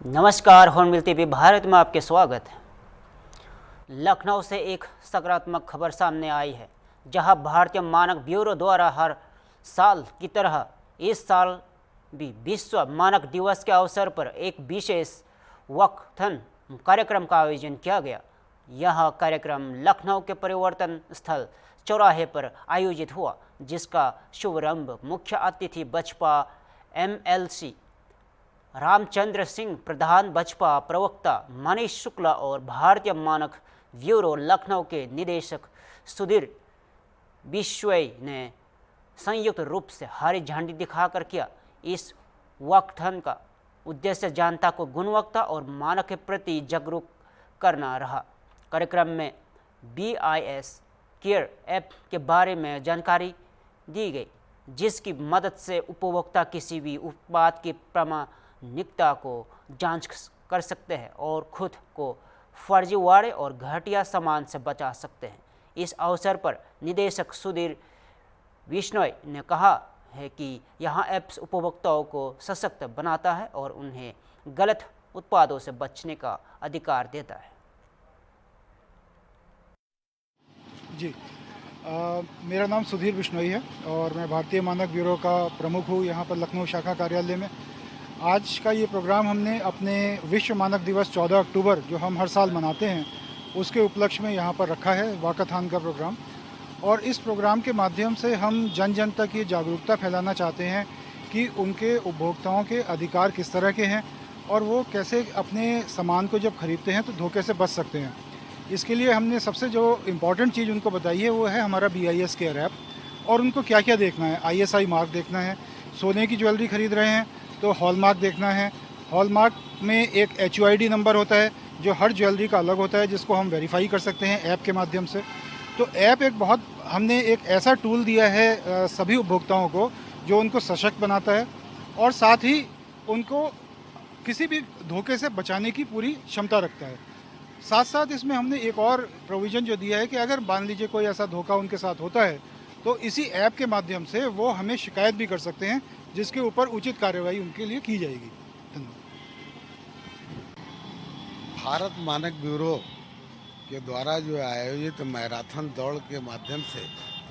नमस्कार, hornbill TV Bharat में आपके स्वागत है। लखनऊ से एक सकारात्मक खबर सामने आई है, जहां भारतीय मानक ब्यूरो द्वारा हर साल की तरह इस साल भी विश्व मानक दिवस के अवसर पर एक विशेष वॉकथन कार्यक्रम का आयोजन किया गया। यह कार्यक्रम लखनऊ के परिवर्तन स्थल चौराहे पर आयोजित हुआ, जिसका शुभारंभ मुख्य अतिथि बसपा एमएलसी रामचंद्र सिंह, प्रधान बसपा प्रवक्ता मनीष शुक्ला और भारतीय मानक ब्यूरो लखनऊ के निदेशक सुधीर बिश्नोई ने संयुक्त रूप से हरी झंडी दिखाकर किया। इस वॉकथन का उद्देश्य जनता को गुणवत्ता और मानक के प्रति जागरूक करना रहा। कार्यक्रम में BIS केयर ऐप के बारे में जानकारी दी गई, जिसकी मदद से उपभोक्ता किसी भी उत्पाद की प्रामाणिकता को जांच कर सकते हैं और खुद को फर्जीवाड़े और घटिया सामान से बचा सकते हैं। इस अवसर पर निदेशक सुधीर बिश्नोई ने कहा है कि यह ऐप्स उपभोक्ताओं को सशक्त बनाता है और उन्हें गलत उत्पादों से बचने का अधिकार देता है। जी, मेरा नाम सुधीर बिश्नोई है और मैं भारतीय मानक ब्यूरो का प्रमुख हूँ यहाँ पर लखनऊ शाखा कार्यालय में। आज का ये प्रोग्राम हमने अपने विश्व मानक दिवस 14 अक्टूबर जो हम हर साल मनाते हैं उसके उपलक्ष्य में यहाँ पर रखा है, वॉकाथन का प्रोग्राम। और इस प्रोग्राम के माध्यम से हम जन जन तक ये जागरूकता फैलाना चाहते हैं कि उनके उपभोक्ताओं के अधिकार किस तरह के हैं और वो कैसे अपने सामान को जब खरीदते हैं तो धोखे से बच सकते हैं। इसके लिए हमने सबसे जो इम्पॉर्टेंट चीज़ उनको बताई है वो है हमारा BIS केयर ऐप। और उनको क्या क्या देखना है, ISI मार्क देखना है, सोने की ज्वेलरी खरीद रहे हैं तो हॉलमार्क देखना है। हॉलमार्क में एक HUID नंबर होता है जो हर ज्वेलरी का अलग होता है, जिसको हम वेरीफाई कर सकते हैं ऐप के माध्यम से। तो ऐप एक बहुत हमने एक ऐसा टूल दिया है सभी उपभोक्ताओं को जो उनको सशक्त बनाता है और साथ ही उनको किसी भी धोखे से बचाने की पूरी क्षमता रखता है। साथ साथ इसमें हमने एक और प्रोविज़न जो दिया है कि अगर मान लीजिए कोई ऐसा धोखा उनके साथ होता है तो इसी ऐप के माध्यम से वो हमें शिकायत भी कर सकते हैं, जिसके ऊपर उचित कार्रवाई उनके लिए की जाएगी। धन्यवाद। भारत मानक ब्यूरो के द्वारा जो आयोजित मैराथन दौड़ के माध्यम से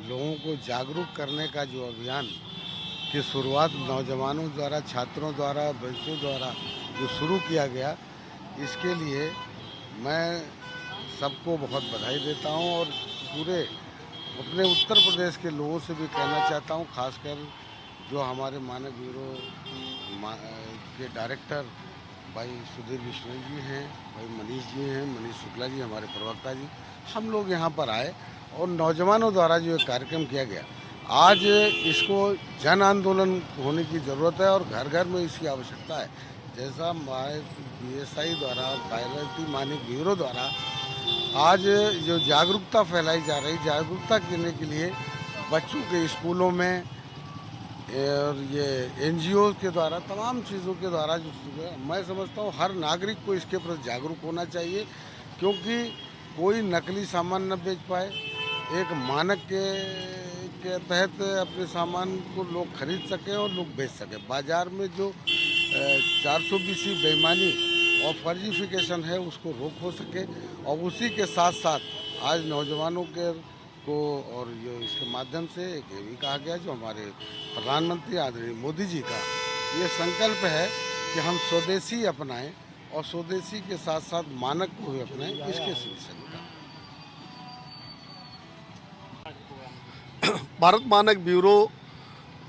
लोगों को जागरूक करने का जो अभियान की शुरुआत नौजवानों द्वारा, छात्रों द्वारा, बच्चों द्वारा जो शुरू किया गया, इसके लिए मैं सबको बहुत बधाई देता हूं और पूरे अपने उत्तर प्रदेश के लोगों से भी कहना चाहता हूं, खासकर जो हमारे मानक ब्यूरो के डायरेक्टर भाई सुधीर बिश्नोई जी हैं, भाई मनीष जी हैं, मनीष शुक्ला जी हमारे प्रवक्ता जी, हम लोग यहाँ पर आए और नौजवानों द्वारा जो कार्यक्रम किया गया, आज इसको जन आंदोलन होने की ज़रूरत है और घर घर में इसकी आवश्यकता है। जैसा हमारे BSI द्वारा, भारतीय मानक ब्यूरो द्वारा आज जो जागरूकता फैलाई जा रही, जागरूकता करने के लिए बच्चों के स्कूलों में और ये NGO के द्वारा, तमाम चीज़ों के द्वारा जो मैं समझता हूँ हर नागरिक को इसके प्रति जागरूक होना चाहिए, क्योंकि कोई नकली सामान न बेच पाए, एक मानक के तहत अपने सामान को लोग खरीद सकें और लोग बेच सकें। बाज़ार में जो 420 बेईमानी और फर्जीफिकेशन है उसको रोक हो सके और उसी के साथ साथ आज नौजवानों के को और ये इसके माध्यम से एक ये भी कहा गया जो हमारे प्रधानमंत्री आदरणीय मोदी जी का ये संकल्प है कि हम स्वदेशी अपनाएं और स्वदेशी के साथ साथ मानक को भी अपनाएं, इसके सिलसिले का भारत मानक ब्यूरो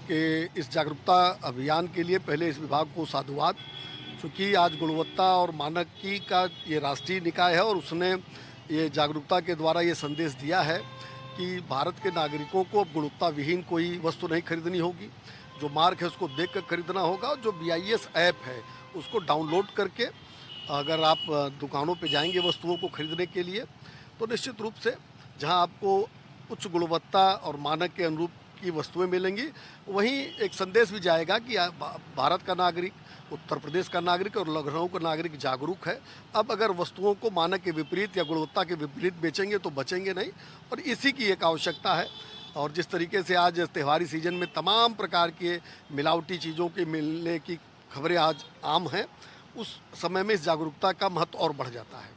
के इस जागरूकता अभियान के लिए पहले इस विभाग को साधुवाद, चूँकि आज गुणवत्ता और मानक की का ये राष्ट्रीय निकाय है और उसने ये जागरूकता के द्वारा ये संदेश दिया है कि भारत के नागरिकों को गुणवत्ता विहीन कोई वस्तु नहीं खरीदनी होगी, जो मार्क है उसको देख कर खरीदना होगा। जो BIS ऐप है उसको डाउनलोड करके अगर आप दुकानों पे जाएंगे वस्तुओं को खरीदने के लिए तो निश्चित रूप से जहां आपको उच्च गुणवत्ता और मानक के अनुरूप की वस्तुएं मिलेंगी, वहीं एक संदेश भी जाएगा कि भारत का नागरिक, उत्तर प्रदेश का नागरिक और लखनऊ का नागरिक जागरूक है। अब अगर वस्तुओं को मानक के विपरीत या गुणवत्ता के विपरीत बेचेंगे तो बचेंगे नहीं, और इसी की एक आवश्यकता है। और जिस तरीके से आज त्योहारी सीजन में तमाम प्रकार के मिलावटी चीज़ों के मिलने की खबरें आज आम हैं, उस समय में इस जागरूकता का महत्व और बढ़ जाता है।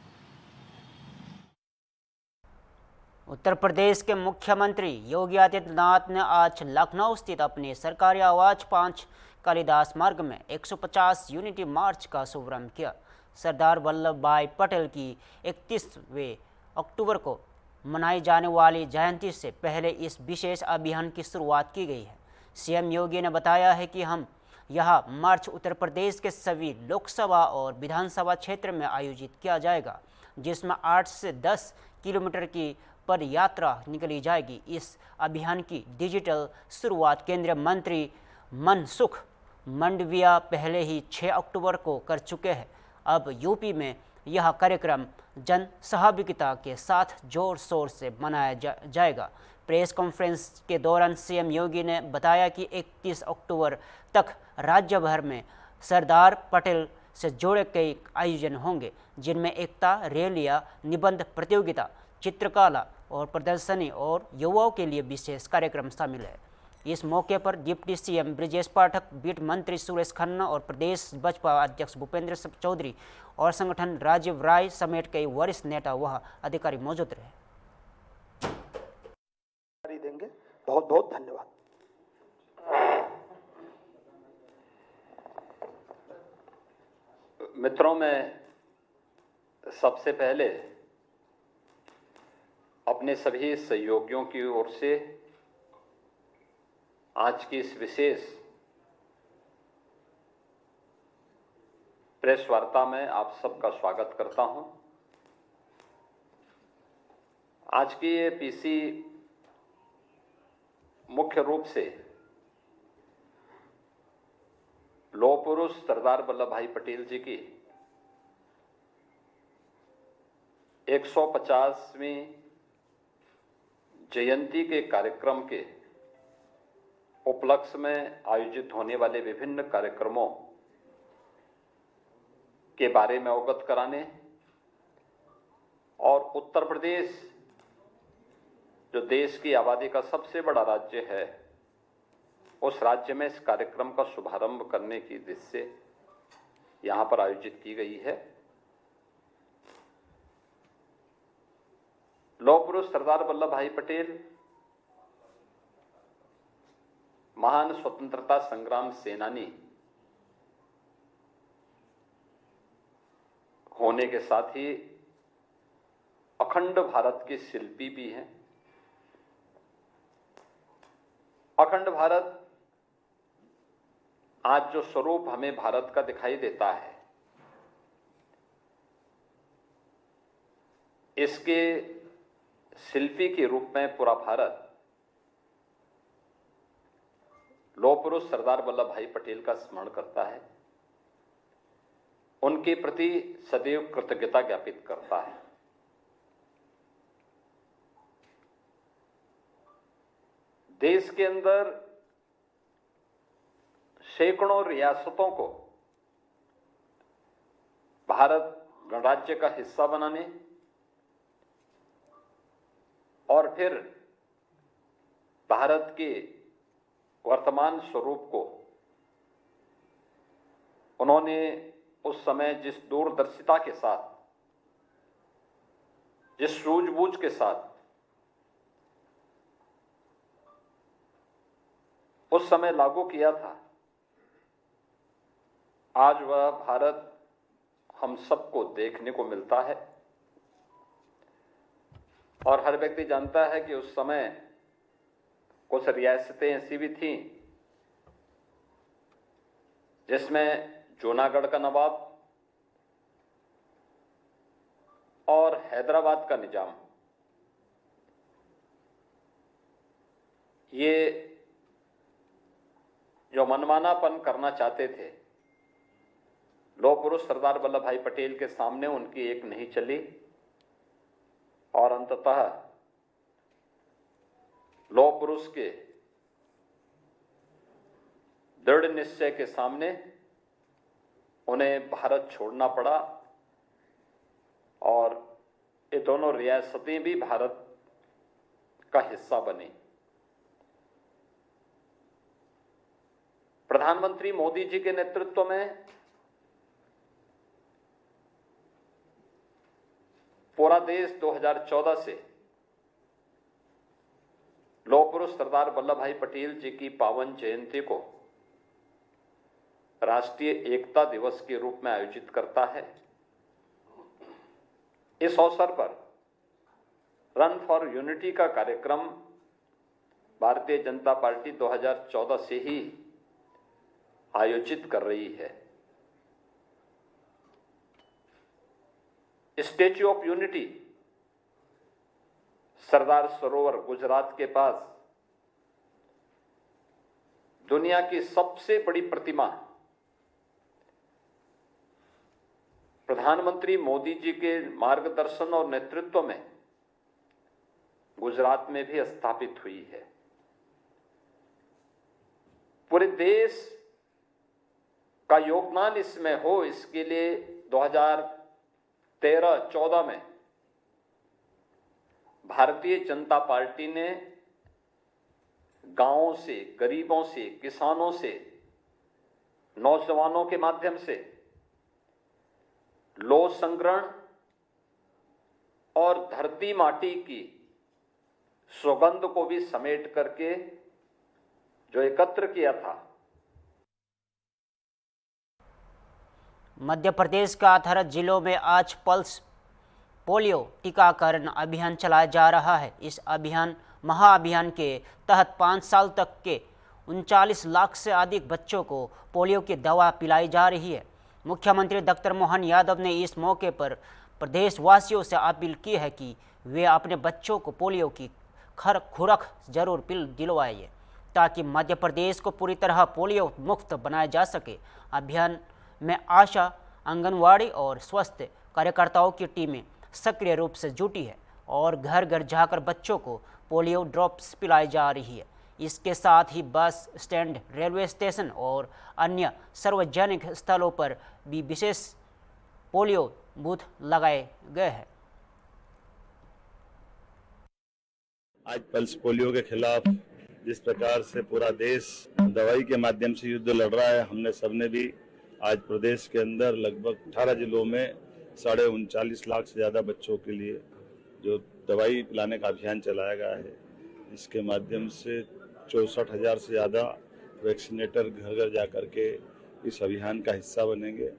उत्तर प्रदेश के मुख्यमंत्री योगी आदित्यनाथ ने आज लखनऊ स्थित अपने सरकारी आवास 5 कालिदास मार्ग में 150 यूनिटी मार्च का शुभारंभ किया। सरदार वल्लभ भाई पटेल की 31वें अक्टूबर को मनाई जाने वाली जयंती से पहले इस विशेष अभियान की शुरुआत की गई है। सीएम योगी ने बताया है कि हम यह मार्च उत्तर प्रदेश के सभी लोकसभा और विधानसभा क्षेत्र में आयोजित किया जाएगा, जिसमें 8 से 10 किलोमीटर की पद यात्रा निकली जाएगी। इस अभियान की डिजिटल शुरुआत केंद्रीय मंत्री मनसुख मंडविया पहले ही 6 अक्टूबर को कर चुके हैं। अब यूपी में यह कार्यक्रम जन सहभागिता के साथ जोर शोर से मनाया जाएगा। प्रेस कॉन्फ्रेंस के दौरान सीएम योगी ने बताया कि 31 अक्टूबर तक राज्य भर में सरदार पटेल से जुड़े कई आयोजन होंगे, जिनमें एकता रैलियां, निबंध प्रतियोगिता, चित्रकला और प्रदर्शनी और युवाओं के लिए विशेष कार्यक्रम शामिल है। इस मौके पर डिप्टी सीएम ब्रिजेश पाठक, वित्त मंत्री सुरेश खन्ना और प्रदेश भाजपा अध्यक्ष भूपेंद्र चौधरी और संगठन राजीव राय समेत कई वरिष्ठ नेता व अधिकारी मौजूद रहे। देंगे। बहुत बहुत धन्यवाद। मित्रों, मैं सबसे पहले अपने सभी सहयोगियों की ओर से आज की इस विशेष प्रेस वार्ता में आप सबका स्वागत करता हूं। आज की ये पीसी मुख्य रूप से लौह पुरुष सरदार वल्लभ भाई पटेल जी की 150वीं जयंती के कार्यक्रम के उपलक्ष्य में आयोजित होने वाले विभिन्न कार्यक्रमों के बारे में अवगत कराने और उत्तर प्रदेश जो देश की आबादी का सबसे बड़ा राज्य है, उस राज्य में इस कार्यक्रम का शुभारंभ करने की दृष्टि से यहां पर आयोजित की गई है। लौह पुरुष सरदार वल्लभ भाई पटेल महान स्वतंत्रता संग्राम सेनानी होने के साथ ही अखंड भारत के शिल्पी भी हैं। अखंड भारत आज जो स्वरूप हमें भारत का दिखाई देता है, इसके शिल्पी के रूप में पूरा भारत लौह पुरुष सरदार वल्लभ भाई पटेल का स्मरण करता है, उनके प्रति सदैव कृतज्ञता ज्ञापित करता है। देश के अंदर सैकड़ों रियासतों को भारत गणराज्य का हिस्सा बनाने और फिर भारत के वर्तमान स्वरूप को उन्होंने उस समय जिस दूरदर्शिता के साथ, जिस सूझबूझ के साथ उस समय लागू किया था, आज वह भारत हम सबको देखने को मिलता है। और हर व्यक्ति जानता है कि उस समय कुछ रियासतें ऐसी भी थीं जिसमें जूनागढ़ का नवाब और हैदराबाद का निजाम ये जो मनमानापन करना चाहते थे, लौह पुरुष सरदार वल्लभ भाई पटेल के सामने उनकी एक नहीं चली और अंततः लौह पुरुष के दृढ़ निश्चय के सामने उन्हें भारत छोड़ना पड़ा और ये दोनों रियासतें भी भारत का हिस्सा बनी। प्रधानमंत्री मोदी जी के नेतृत्व में पूरा देश 2014 से लौह पुरुष सरदार वल्लभ भाई पटेल जी की पावन जयंती को राष्ट्रीय एकता दिवस के रूप में आयोजित करता है। इस अवसर पर रन फॉर यूनिटी का कार्यक्रम भारतीय जनता पार्टी 2014 से ही आयोजित कर रही है। Statue of unity Sardar Sarovar Gujarat के पास दुनिया की सबसे बड़ी प्रतिमा प्रधानमंत्री मोदी जी के मार्गदर्शन और नेतृत्व में गुजरात में भी स्थापित हुई है। पूरे देश का योगदान इसमें हो, इसके लिए 2013-14 में भारतीय जनता पार्टी ने गांवों से, गरीबों से, किसानों से, नौजवानों के माध्यम से लौह संग्रहण और धरती माटी की सुगंध को भी समेट करके जो एकत्र किया था। मध्य प्रदेश का 18 जिलों में आज पल्स पोलियो टीकाकरण अभियान चलाया जा रहा है। इस महाअभियान के तहत 5 साल तक के 39 लाख से अधिक बच्चों को पोलियो की दवा पिलाई जा रही है। मुख्यमंत्री डॉक्टर मोहन यादव ने इस मौके पर प्रदेशवासियों से अपील की है कि वे अपने बच्चों को पोलियो की खुराक जरूर दिलवाइए ताकि मध्य प्रदेश को पूरी तरह पोलियो मुक्त बनाया जा सके। अभियान में आशा, आंगनवाड़ी और स्वास्थ्य कार्यकर्ताओं की टीमें सक्रिय रूप से जुटी है और घर घर जाकर बच्चों को पोलियो ड्रॉप्स पिलाई जा रही है। इसके साथ ही बस स्टैंड, रेलवे स्टेशन और अन्य सार्वजनिक स्थलों पर भी विशेष पोलियो बूथ लगाए गए हैं। आज पल्स पोलियो के खिलाफ जिस प्रकार से पूरा देश दवाई के माध्यम से युद्ध लड़ रहा है, हमने सबने भी आज प्रदेश के अंदर लगभग 18 जिलों में 39.5 लाख से ज़्यादा बच्चों के लिए जो दवाई पिलाने का अभियान चलाया गया है। इसके माध्यम से 64,000 से ज़्यादा वैक्सीनेटर घर घर जा कर के इस अभियान का हिस्सा बनेंगे।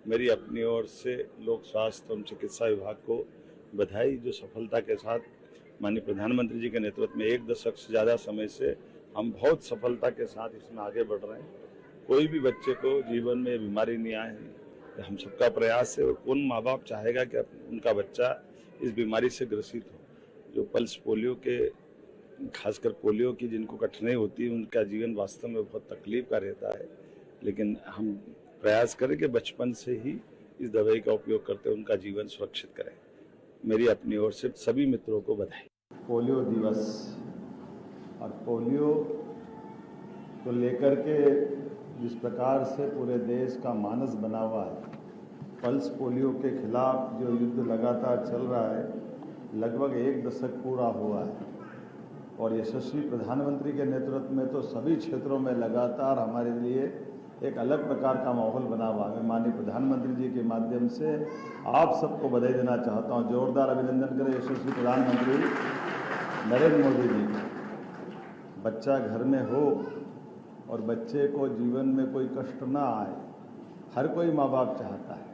मेरी अपनी ओर से लोक स्वास्थ्य एवं चिकित्सा विभाग को बधाई, जो सफलता के साथ माननीय प्रधानमंत्री जी के नेतृत्व में 1 दशक से ज़्यादा समय से हम बहुत सफलता के साथ इसमें आगे बढ़ रहे हैं। कोई भी बच्चे को जीवन में बीमारी नहीं आए, हम सबका प्रयास है और कौन माँ बाप चाहेगा कि उनका बच्चा इस बीमारी से ग्रसित हो। जो पल्स पोलियो के, खासकर पोलियो की जिनको कठिनाई होती है, उनका जीवन वास्तव में बहुत तकलीफ का रहता है, लेकिन हम प्रयास करें कि बचपन से ही इस दवाई का उपयोग करते उनका जीवन सुरक्षित करें। मेरी अपनी ओर से सभी मित्रों को बधाई। पोलियो दिवस और पोलियो को लेकर के जिस प्रकार से पूरे देश का मानस बना हुआ है, पल्स पोलियो के खिलाफ जो युद्ध लगातार चल रहा है, लगभग 1 दशक पूरा हुआ है और यशस्वी प्रधानमंत्री के नेतृत्व में तो सभी क्षेत्रों में लगातार हमारे लिए एक अलग प्रकार का माहौल बना हुआ है। माननीय प्रधानमंत्री जी के माध्यम से आप सबको बधाई देना चाहता हूँ। जोरदार अभिनंदन करें यशस्वी प्रधानमंत्री नरेंद्र मोदी जी। बच्चा घर में हो और बच्चे को जीवन में कोई कष्ट ना आए, हर कोई माँ बाप चाहता है,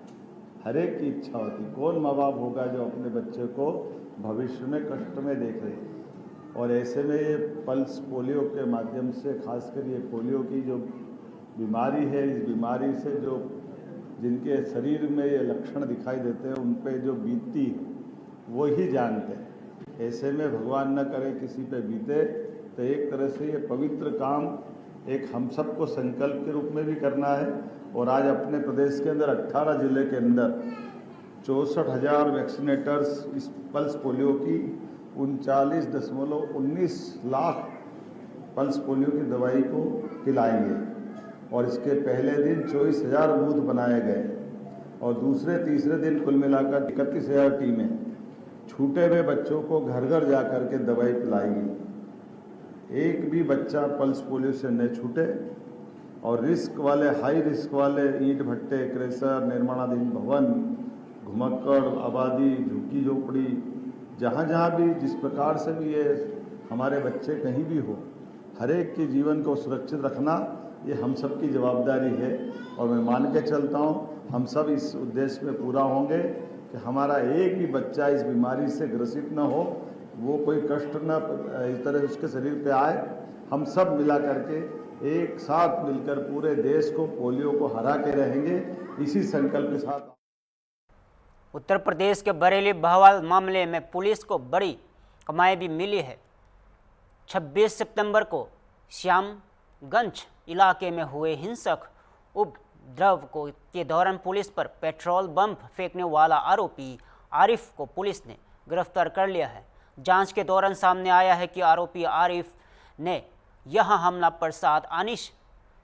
हर एक की इच्छा होती। कौन माँ बाप होगा जो अपने बच्चे को भविष्य में कष्ट में देखे। और ऐसे में ये पल्स पोलियो के माध्यम से, खासकर ये पोलियो की जो बीमारी है, इस बीमारी से जो जिनके शरीर में ये लक्षण दिखाई देते हैं, उन पे जो बीतती वो ही जानते हैं। ऐसे में भगवान न करे किसी पे बीते, तो एक तरह से ये पवित्र काम एक हम सबको संकल्प के रूप में भी करना है। और आज अपने प्रदेश के अंदर 18 जिले के अंदर 64,000 वैक्सीनेटर्स इस पल्स पोलियो की 39.19 लाख पल्स पोलियो की दवाई को पिलाएंगे। और इसके पहले दिन 24,000 बूथ बनाए गए और दूसरे तीसरे दिन कुल मिलाकर 31,000 टीमें छूटे हुए बच्चों को घर घर जा कर के दवाई पिलाएगी। एक भी बच्चा पल्स पोलियो से न छूटे। और रिस्क वाले, हाई रिस्क वाले ईंट भट्टे, क्रेशर, निर्माणाधीन भवन घुमक्कड़ आबादी, झुग्गी झोपड़ी, जहाँ जहाँ भी जिस प्रकार से भी ये हमारे बच्चे कहीं भी हो, हर एक के जीवन को सुरक्षित रखना ये हम सब की जवाबदारी है। और मैं मान के चलता हूँ हम सब इस उद्देश्य में पूरा होंगे कि हमारा एक भी बच्चा इस बीमारी से ग्रसित न हो, वो कोई कष्ट न इस तरह उसके शरीर पे आए। हम सब मिला करके एक साथ मिलकर पूरे देश को पोलियो को हरा के रहेंगे, इसी संकल्प के साथ। उत्तर प्रदेश के बरेली बहवाल मामले में पुलिस को बड़ी कमाई भी मिली है। 26 सितंबर को श्यामगंज इलाके में हुए हिंसक उपद्रव के दौरान पुलिस पर पेट्रोल बम फेंकने वाला आरोपी आरिफ को पुलिस ने गिरफ्तार कर लिया है। जांच के दौरान सामने आया है कि आरोपी आरिफ ने यहां हमला प्रसाद अनिश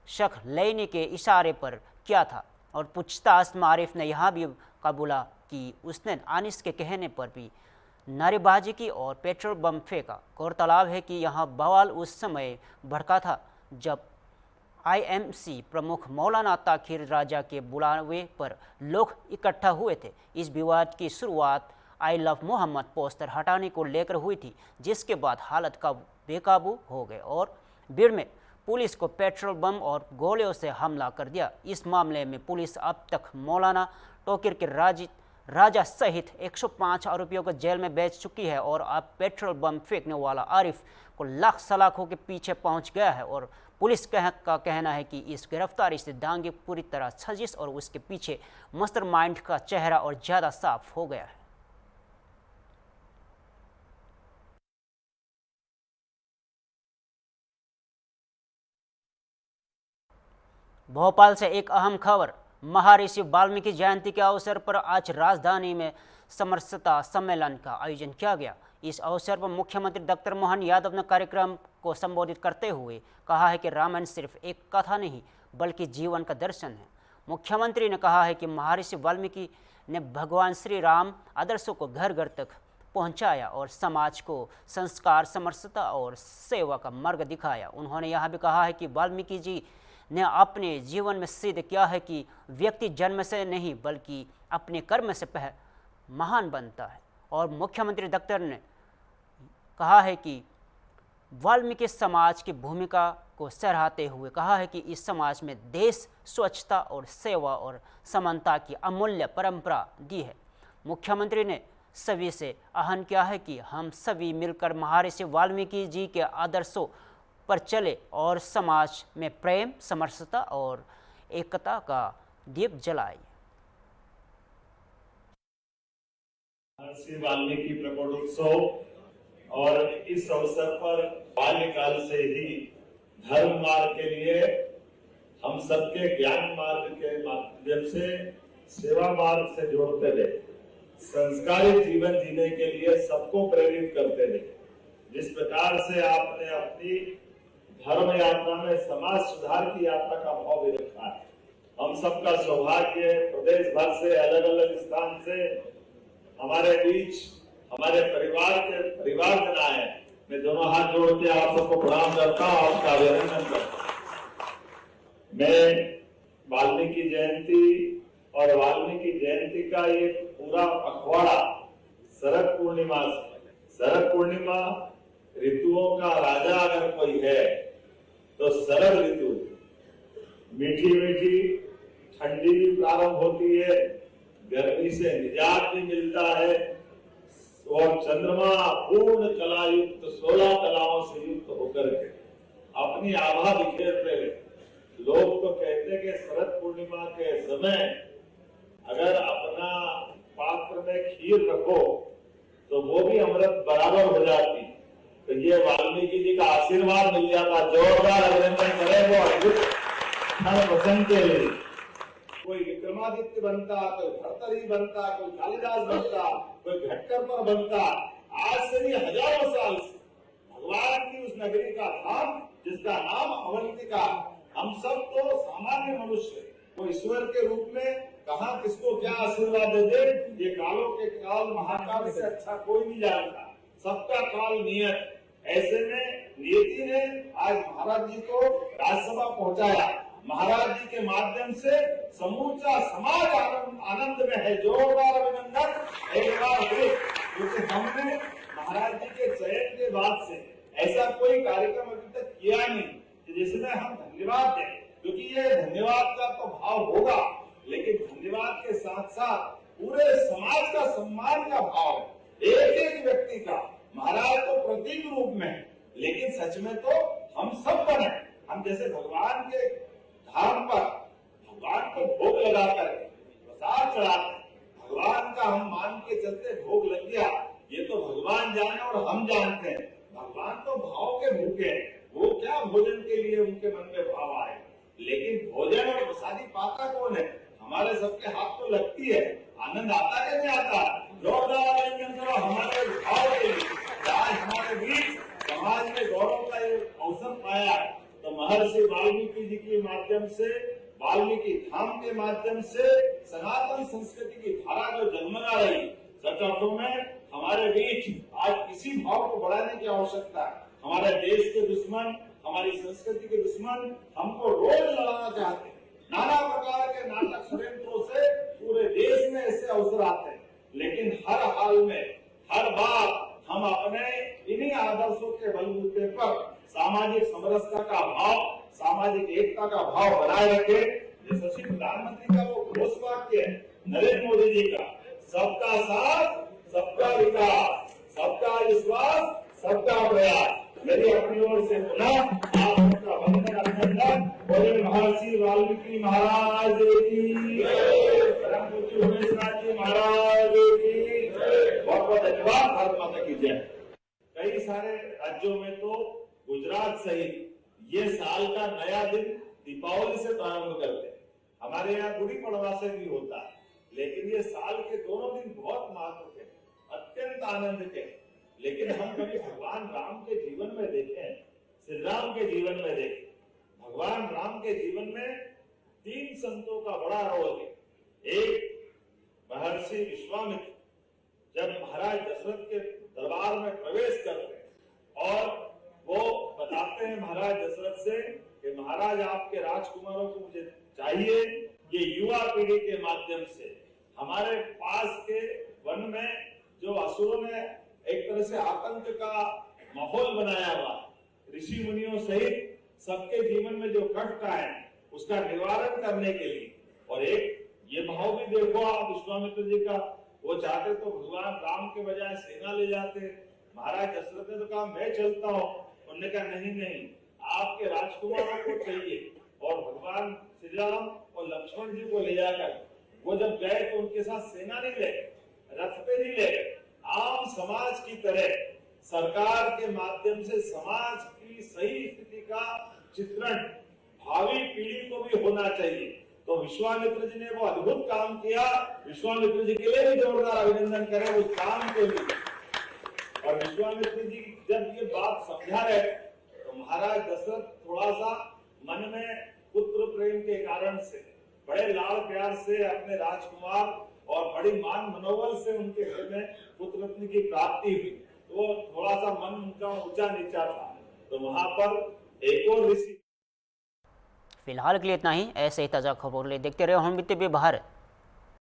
शख लेने के इशारे पर किया था और पूछताछ में आरिफ ने यहां भी कबूला कि उसने अनिश के कहने पर भी नारेबाजी की और पेट्रोल बम फेंका। गौरतलब है कि यहां बवाल उस समय भड़का था जब आईएमसी प्रमुख मौलाना ताकिर राजा के बुलावे पर लोग इकट्ठा हुए थे। इस विवाद की शुरुआत आई लव मोहम्मद पोस्टर हटाने को लेकर हुई थी, जिसके बाद हालत का बेकाबू हो गए और भीड़ में पुलिस को पेट्रोल बम और गोलियों से हमला कर दिया। इस मामले में पुलिस अब तक मौलाना ताकिर के राजा सहित 105 आरोपियों को जेल में भेज चुकी है और अब पेट्रोल बम फेंकने वाला आरिफ को लाख सलाखों के पीछे पहुंच गया है। और पुलिस का कहना है कि इस गिरफ्तारी से दांगे पूरी तरह साजिश और उसके पीछे मास्टरमाइंड का चेहरा और ज्यादा साफ हो गया है। भोपाल से एक अहम खबर। महर्षि वाल्मीकि जयंती के अवसर पर आज राजधानी में समरसता सम्मेलन का आयोजन किया गया। इस अवसर पर मुख्यमंत्री डॉक्टर मोहन यादव ने कार्यक्रम को संबोधित करते हुए कहा है कि रामायण सिर्फ एक कथा नहीं बल्कि जीवन का दर्शन है। मुख्यमंत्री ने कहा है कि महर्षि वाल्मीकि ने भगवान श्री राम आदर्शों को घर घर तक पहुंचाया और समाज को संस्कार, समरसता और सेवा का मार्ग दिखाया। उन्होंने यह भी कहा है कि वाल्मीकि जी ने अपने जीवन में सिद्ध किया है कि व्यक्ति जन्म से नहीं बल्कि अपने कर्म से महान बनता है। और मुख्यमंत्री डॉक्टर ने कहा है कि वाल्मीकि समाज की भूमिका को सराहते हुए कहा है कि इस समाज में देश, स्वच्छता और सेवा और समानता की अमूल्य परंपरा दी है। मुख्यमंत्री ने सभी से आह्वान किया है कि हम सभी मिलकर महर्षि वाल्मीकि जी के आदर्शों पर चले और समाज में प्रेम, समरसता और एकता का दीप जलाए। महर्षि वाल्मीकि प्रकटोत्सव और इस अवसर पर बाल्यकाल से ही धर्म मार्ग के लिए हम सबके ज्ञान मार्ग के माध्यम से सेवा मार्ग से जोड़ते रहे, संस्कारी जीवन जीने के लिए सबको प्रेरित करते रहे। जिस प्रकार से आपने अपनी धर्म यात्रा में समाज सुधार की यात्रा का भाव भी रखा है। हम सबका सौभाग्य प्रदेश भर से अलग अलग स्थान से हमारे बीच हमारे परिवारजन आए। मैं दोनों हाथ जोड़ के आप सबको प्रणाम करता हूँ, आपका अभिनंदन करता हूँ। मैं वाल्मीकि जयंती और वाल्मीकि जयंती का ये पूरा अखवाड़ा शरद पूर्णिमा से, शरद पूर्णिमा ऋतुओं का राजा अगर कोई है तो शरद ऋतु, मीठी मीठी ठंडी भी प्रारंभ होती है, गर्मी से निजात भी मिलता है और चंद्रमा पूर्ण कला युक्त 16 कलाओं से युक्त होकर के अपनी आभा बिखेरते हैं। लोग तो कहते हैं कि शरद पूर्णिमा के समय अगर अपना पात्र में खीर रखो तो वो भी अमृत बराबर हो जाती। तो ये वाल्मीकि जी का आशीर्वाद मिल जाता। जोरदार अभिनंदन करें वो अद्भुत प्रसंग के लिए। कोई विक्रमादित्य बनता, कोई भर्तरी बनता, कोई कालिदास बनता, कोई घटकर पर बनता। आज से भी हजारों साल भगवान की उस नगरी का धाम जिसका नाम अवंतिका, हम सब तो सामान्य मनुष्य, वो ईश्वर के रूप में कहाँ किसको क्या आशीर्वाद दे दे, ये कालों के काल महाकाल से अच्छा कोई नहीं जानता। सबका काल नियत। ऐसे में नियति ने आज महाराज जी को राज्यसभा पहुंचाया। महाराज जी के माध्यम से समूचा समाज आनंद आनंद में है। जोरदार अभिनंदन एक बार फिर, क्योंकि हमने महाराज जी के चयन के बाद से ऐसा कोई कार्यक्रम अभी तक किया नहीं जिसमें हम धन्यवाद दें, क्योंकि ये धन्यवाद का तो भाव होगा, लेकिन धन्यवाद के साथ साथ पूरे समाज का सम्मान का भाव है, एक एक व्यक्ति का। महाराज तो प्रतीक रूप में है, लेकिन सच में तो हम सब बने। हम जैसे भगवान के धाम पर भगवान को भोग लगाकर प्रसाद चढ़ाते, भगवान का हम मान के चलते भोग लग गया, ये तो भगवान जाने और हम जानते हैं। भगवान तो भाव के भूखे हैं, वो क्या भोजन के लिए उनके मन में भाव आए, लेकिन भोजन और प्रसादी पाता कौन है? हमारे सबके हाथ तो लगती है। आनंद आता है नहीं आता? जोरदार अभिनंदन करो हमारे भाव के लिए। आज हमारे बीच समाज में गौरव का एक अवसर पाया, तो महर्षि वाल्मीकि जी के माध्यम से, वाल्मीकि धाम के माध्यम से सनातन संस्कृति की धारा जो जन्मना रही, सच अर्थों में हमारे बीच आज किसी भाव को बढ़ाने की आवश्यकता है। हमारे देश के दुश्मन, हमारी संस्कृति के दुश्मन हमको रोज लड़ाना चाहते हैं। नाना प्रकार के नाटक षड्यंत्रों से पूरे देश में ऐसे अवसर आते हैं, लेकिन हर हाल में, हर बार हम अपने इन्हीं आदर्शों के बलबूते पर सामाजिक समरसता का भाव, सामाजिक एकता का भाव बनाए रखे। जैसे प्रधानमंत्री का वो घोष वाक्य है नरेंद्र मोदी जी का, सबका साथ सबका विकास, सबका विश्वास, सबका प्रयास। मेरी अपनी ओर से पुनः आप सबका वंदन अभिनंदन। बोले महर्षि वाल्मीकि महाराज की, परम पूज्य उमेश नाथ जी महाराज की बहुत बहुत धन्यवाद। भारत माता की जय। कई सारे राज्यों में तो गुजरात सहित ये साल का नया दिन दीपावली से प्रारंभ करते हैं। हमारे यहाँ गुड़ी पड़वा से भी होता है, लेकिन ये साल के दोनों दिन बहुत महत्व के, अत्यंत आनंद के। लेकिन हम कभी भगवान राम के जीवन में देखें, श्री राम के जीवन में देखें, भगवान राम के जीवन में 3 संतों का बड़ा रोल है। एक महर्षि विश्वामित्र जब महाराज दशरथ के दरबार में प्रवेश करते हैं और वो बताते हैं महाराज दशरथ से कि महाराज आपके राजकुमारों को मुझे चाहिए, ये युवा पीढ़ी के माध्यम से हमारे पास के वन में जो असुरों ने एक तरह से आतंक का माहौल बनाया हुआ, ऋषि मुनियों सहित सबके जीवन में जो कष्ट आए उसका निवारण करने के लिए। और एक ये भाव भी देखो आप विश्वामित्र जी का, वो चाहते तो भगवान राम के बजाय सेना ले जाते। महाराज दशरथ ने तो कहा मैं चलता हूँ, उन्होंने कहा नहीं नहीं, आपके राजकुमारों को चाहिए। और भगवान श्री राम और लक्ष्मण जी को ले जाकर वो जब गए तो उनके साथ सेना नहीं ले, रथ पे नहीं ले, आम समाज की तरह सरकार के माध्यम से समाज की सही स्थिति का चित्रण भावी पीढ़ी को भी होना चाहिए। तो विश्वामित्र जी ने वो अद्भुत काम किया। विश्वामित्र जी के लिए भी जोरदार अभिनंदन करें उस काम के लिए। और विश्वामित्र जी जब ये बात समझा रहे तो महाराज दशरथ थोड़ा सा मन में पुत्र प्रेम के कारण से बड़े लाड़ प्यार से अपने राजकुमार और बड़ी मान मनोबल से उनके घर में पुत्र रत्न की प्राप्ति हुई, तो थोड़ा सा मन उनका ऊंचा नीचा था। तो वहां पर एक और ऋषि। फिलहाल के लिए इतना ही। ऐसे ही ताज़ा खबर ले देखते रहे हम भारत।